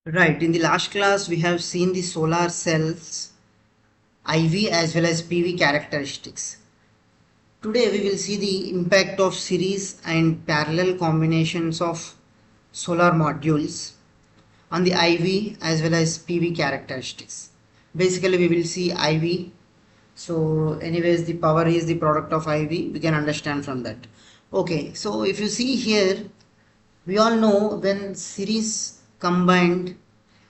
Right, in the last class we have seen the solar cells IV as well as PV characteristics. Today we will see the impact of series and parallel combinations of solar modules on the IV as well as PV characteristics. Basically we will see IV. So anyways, the power is the product of IV, we can understand from that. Okay, so if you see here, we all know when series combined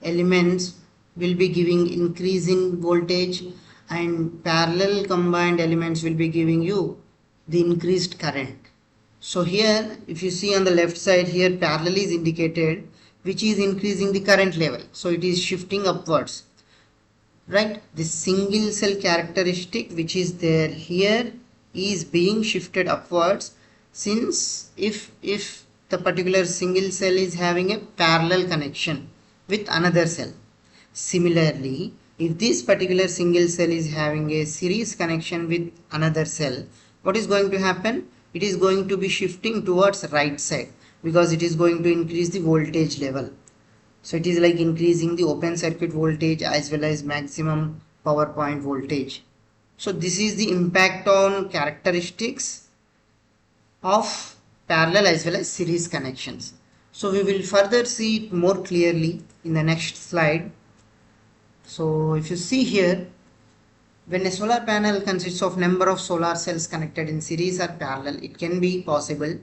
elements will be giving increasing voltage and parallel combined elements will be giving you the increased current. So here if you see on the left side here, parallel is indicated, which is increasing the current level, so it is shifting upwards, right? The single cell characteristic which is there here is being shifted upwards, since if the particular single cell is having a parallel connection with another cell. Similarly, if this particular single cell is having a series connection with another cell, what is going to happen? It is going to be shifting towards right side, because it is going to increase the voltage level. So it is like increasing the open circuit voltage as well as maximum power point voltage. So this is the impact on characteristics of parallel as well as series connections. So we will further see it more clearly in the next slide. So if you see here, when a solar panel consists of number of solar cells connected in series or parallel, it can be possible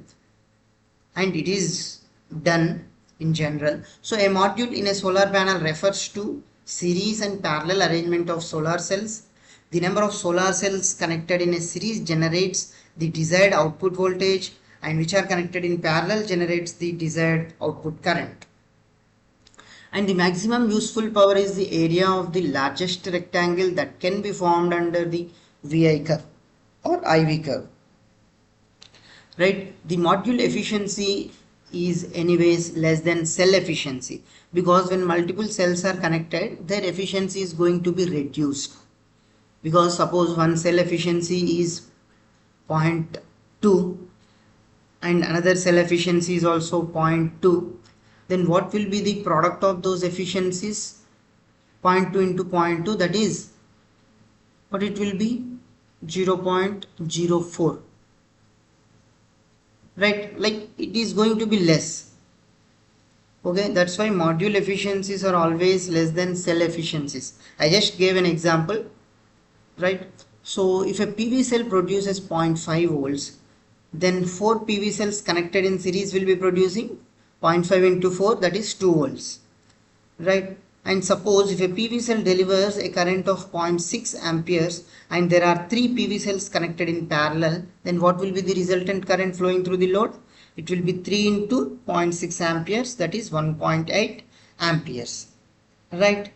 and it is done in general. So a module in a solar panel refers to series and parallel arrangement of solar cells. The number of solar cells connected in a series generates the desired output voltage, and which are connected in parallel generates the desired output current. And the maximum useful power is the area of the largest rectangle that can be formed under the VI curve or IV curve. Right, the module efficiency is anyways less than cell efficiency, because when multiple cells are connected, their efficiency is going to be reduced. Because suppose one cell efficiency is 0.2 and another cell efficiency is also 0.2, then what will be the product of those efficiencies? 0.2 into 0.2, that is what it will be, 0.04. right, like it is going to be less. Okay, that's why module efficiencies are always less than cell efficiencies. I just gave an example, right? So if a PV cell produces 0.5 volts, then 4 PV cells connected in series will be producing 0.5 into 4, that is 2 volts, right? And suppose if a PV cell delivers a current of 0.6 amperes and there are 3 PV cells connected in parallel, then what will be the resultant current flowing through the load? It will be 3 into 0.6 amperes, that is 1.8 amperes, right?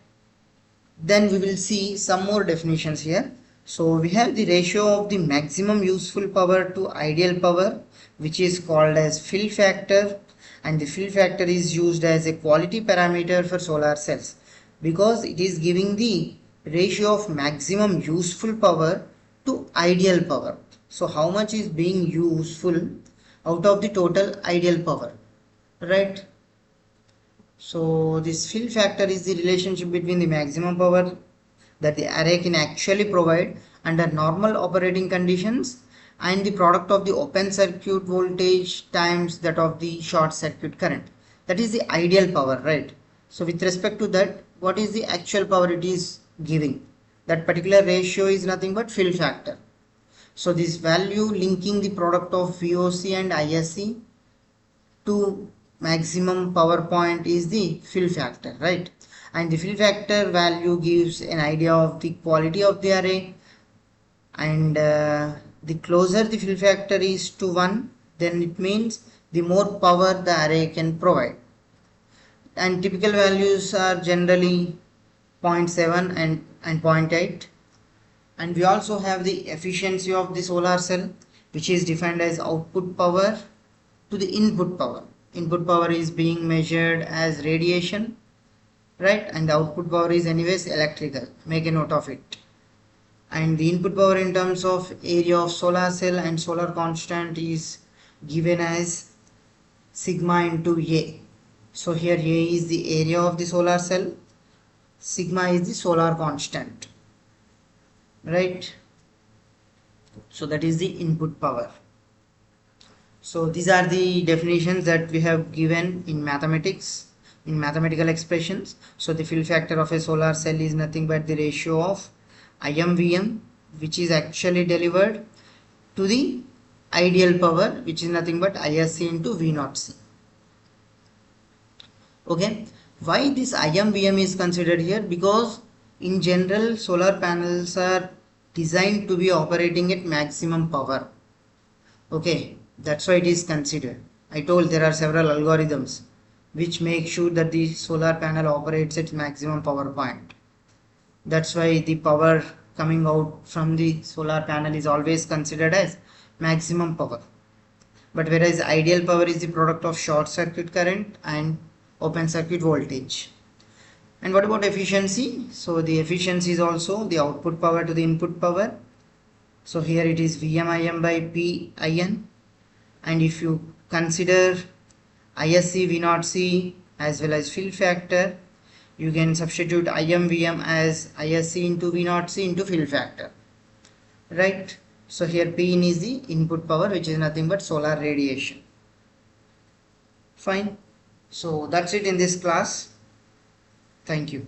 Then we will see some more definitions here. So we have the ratio of the maximum useful power to ideal power, which is called as fill factor, and the fill factor is used as a quality parameter for solar cells because it is giving the ratio of maximum useful power to ideal power. So how much is being useful out of the total ideal power, right? So this fill factor is the relationship between the maximum power that the array can actually provide under normal operating conditions and the product of the open circuit voltage times that of the short circuit current. That is the ideal power, right? So with respect to that, what is the actual power it is giving? That particular ratio is nothing but fill factor. So this value linking the product of VOC and ISC to maximum power point is the fill factor, right? And the fill factor value gives an idea of the quality of the array, and the closer the fill factor is to 1, then it means the more power the array can provide. And typical values are generally 0.7 and 0.8. And we also have the efficiency of the solar cell, which is defined as output power to the input power. Input power is being measured as radiation, right? And the output power is anyways electrical, make a note of it. And the input power in terms of area of solar cell and solar constant is given as sigma into A. So here A is the area of the solar cell, sigma is the solar constant, right? So that is the input power. So these are the definitions that we have given in mathematics, in mathematical expressions. So the fill factor of a solar cell is nothing but the ratio of IMVM, which is actually delivered, to the ideal power, which is nothing but ISC into V0C. Okay, why this IMVM is considered here? Because in general solar panels are designed to be operating at maximum power. Okay, that's why it is considered. I told there are several algorithms which make sure that the solar panel operates at maximum power point. That's why the power coming out from the solar panel is always considered as maximum power. But whereas ideal power is the product of short circuit current and open circuit voltage. And what about efficiency? So the efficiency is also the output power to the input power. So here it is VMIM by PIN, and if you consider ISC, V0C as well as fill factor, you can substitute IMVM as ISC into V0C into fill factor, right? So here Pin is the input power, which is nothing but solar radiation. Fine. So that's it in this class. Thank you.